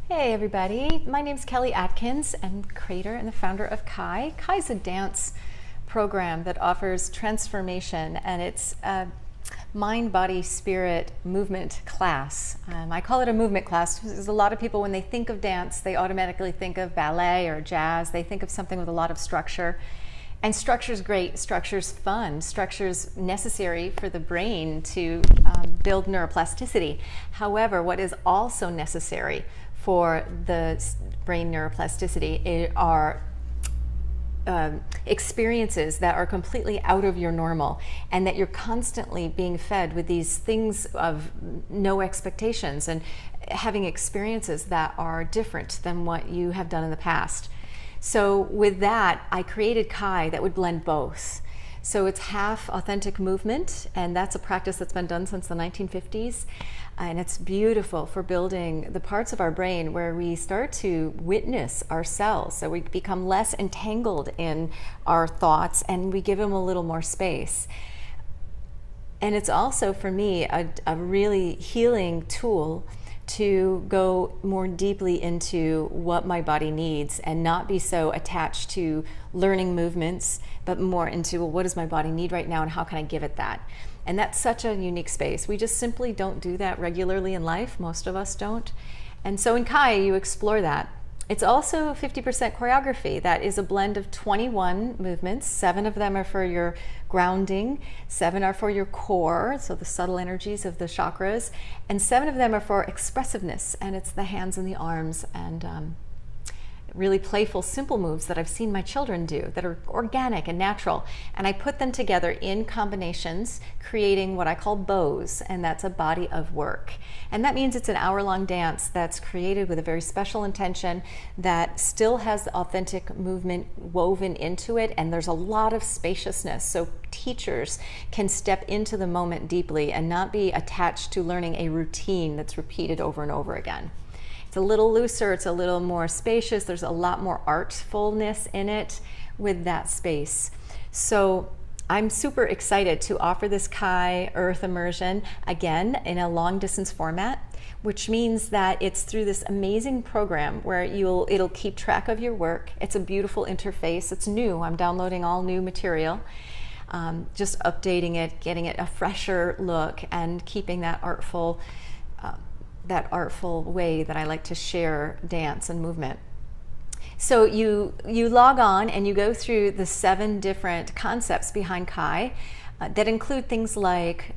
Hey everybody, my name's Kelly Atkins. I'm creator and the founder of Kai. Kai is a dance program that offers transformation, and it's a mind, body, spirit movement class. I call it a movement class because a lot of people, when they think of dance, they automatically think of ballet or jazz. They think of something with a lot of structure. And structure's great, structure's fun, structure's necessary for the brain to build neuroplasticity. However, what is also necessary for the brain neuroplasticity are experiences that are completely out of your normal, and that you're constantly being fed with these things of no expectations and having experiences that are different than what you have done in the past. So with that, I created Kai that would blend both. So it's half authentic movement, and that's a practice that's been done since the 1950s. And it's beautiful for building the parts of our brain where we start to witness ourselves. So we become less entangled in our thoughts and we give them a little more space. And it's also, for me, a really healing tool to go more deeply into what my body needs and not be so attached to learning movements, but more into, well, what does my body need right now and how can I give it that? And that's such a unique space. We just simply don't do that regularly in life. Most of us don't. And so in Kai, you explore that. It's also 50% choreography. That is a blend of 21 movements. 7 of them are for your grounding, 7 are for your core, so the subtle energies of the chakras, and 7 of them are for expressiveness, and it's the hands and the arms and really playful, simple moves that I've seen my children do that are organic and natural. And I put them together in combinations, creating what I call bows, and that's a body of work. And that means it's an hour-long dance that's created with a very special intention that still has the authentic movement woven into it, and there's a lot of spaciousness. So teachers can step into the moment deeply and not be attached to learning a routine that's repeated over and over again. It's a little looser, it's a little more spacious, there's a lot more artfulness in it with that space. So I'm super excited to offer this Kai Earth Immersion again in a long distance format, which means that it's through this amazing program where it'll keep track of your work. It's a beautiful interface, it's new, I'm downloading all new material. Just updating it, getting it a fresher look, and keeping that artful way that I like to share dance and movement. So you log on and you go through the 7 different concepts behind Kai that include things like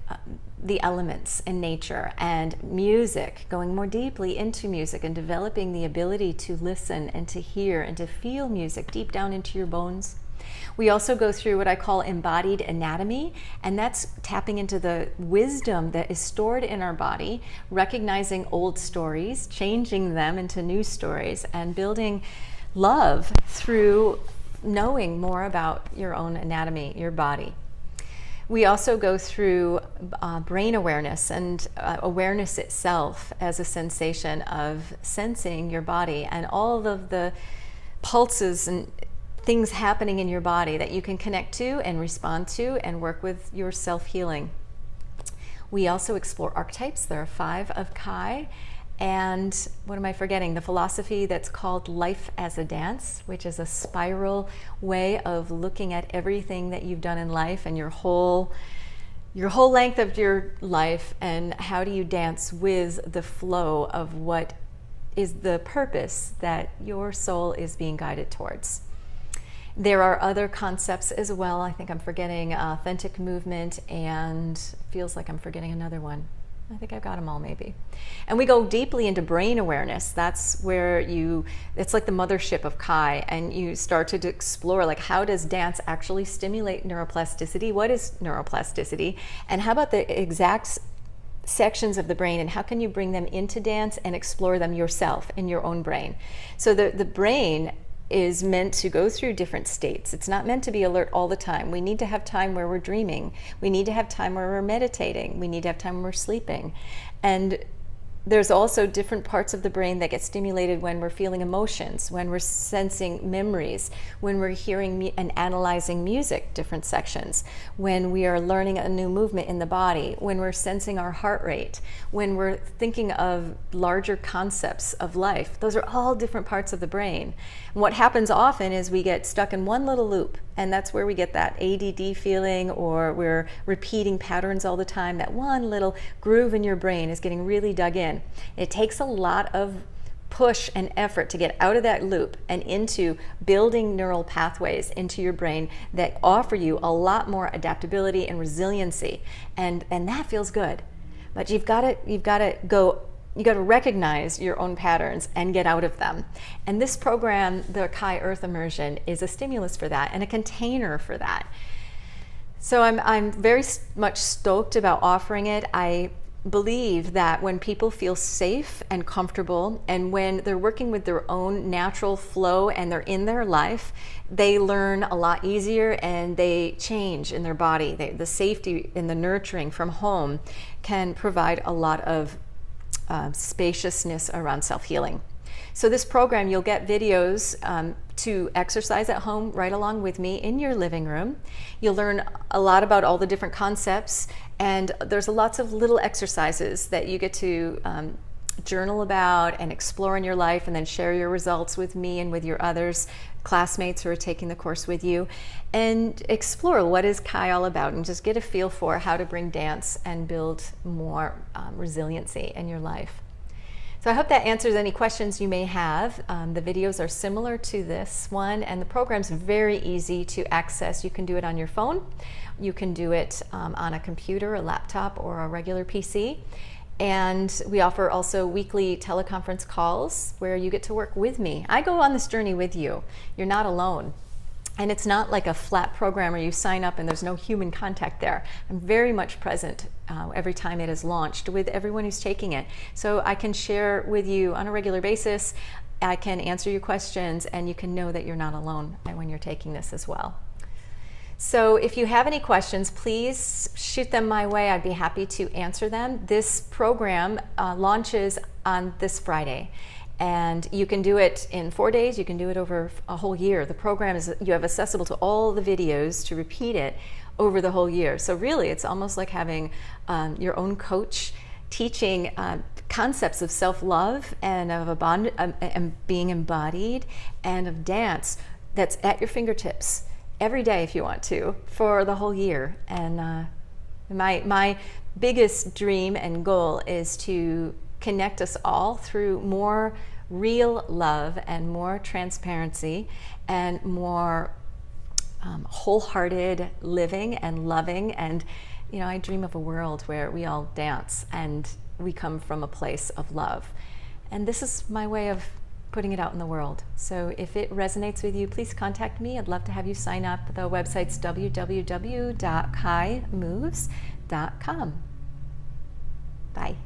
the elements in nature and music, going more deeply into music and developing the ability to listen and to hear and to feel music deep down into your bones. We also go through what I call embodied anatomy, and that's tapping into the wisdom that is stored in our body, recognizing old stories, changing them into new stories, and building love through knowing more about your own anatomy, your body. We also go through brain awareness and awareness itself as a sensation of sensing your body and all of the pulses and things happening in your body that you can connect to and respond to and work with your self-healing. We also explore archetypes. There are 5 of Kai. And what am I forgetting? The philosophy that's called life as a dance, which is a spiral way of looking at everything that you've done in life and your whole length of your life, and how do you dance with the flow of what is the purpose that your soul is being guided towards. There are other concepts as well. I think I'm forgetting authentic movement, and feels like I'm forgetting another one. I think I've got them all maybe. And we go deeply into brain awareness. That's where it's like the mothership of Kai, and you start to explore, like, how does dance actually stimulate neuroplasticity? What is neuroplasticity? And how about the exact sections of the brain, and how can you bring them into dance and explore them yourself in your own brain? So the brain is meant to go through different states. It's not meant to be alert all the time. We need to have time where we're dreaming. We need to have time where we're meditating. We need to have time when we're sleeping. And There's also different parts of the brain that get stimulated when we're feeling emotions, when we're sensing memories, when we're hearing and analyzing music, different sections, when we are learning a new movement in the body, when we're sensing our heart rate, when we're thinking of larger concepts of life. Those are all different parts of the brain. And what happens often is we get stuck in one little loop, and that's where we get that ADD feeling, or we're repeating patterns all the time. That one little groove in your brain is getting really dug in. It takes a lot of push and effort to get out of that loop and into building neural pathways into your brain that offer you a lot more adaptability and resiliency, and that feels good. But you've got to recognize your own patterns and get out of them. And this program, the Kai Earth Immersion, is a stimulus for that and a container for that. So I'm very much stoked about offering it. I believe that when people feel safe and comfortable, and when they're working with their own natural flow and they're in their life, they learn a lot easier and they change in their body. The safety and the nurturing from home can provide a lot of spaciousness around self-healing. So this program, you'll get videos to exercise at home right along with me in your living room. You'll learn a lot about all the different concepts, and there's lots of little exercises that you get to journal about and explore in your life, and then share your results with me and with your others, classmates who are taking the course with you, and explore what is Kai all about, and just get a feel for how to bring dance and build more resiliency in your life. So I hope that answers any questions you may have. The videos are similar to this one, and the program's very easy to access. You can do it on your phone. You can do it on a computer, a laptop, or a regular PC. And we offer also weekly teleconference calls where you get to work with me. I go on this journey with you. You're not alone. And it's not like a flat program where you sign up and there's no human contact there. I'm very much present every time it is launched with everyone who's taking it. So I can share with you on a regular basis. I can answer your questions, and you can know that you're not alone when you're taking this as well. So if you have any questions, please shoot them my way. I'd be happy to answer them. This program launches on this Friday. And you can do it in 4 days. You can do it over a whole year. The program is, you have accessible to all the videos to repeat it over the whole year. So really, it's almost like having your own coach teaching concepts of self-love and of and being embodied, and of dance that's at your fingertips every day if you want to, for the whole year. And my biggest dream and goal is to connect us all through more real love and more transparency and more wholehearted living and loving. And I dream of a world where we all dance and we come from a place of love. And this is my way of putting it out in the world. So if it resonates with you, please contact me. I'd love to have you sign up. The website's www.kaimoves.com. Bye.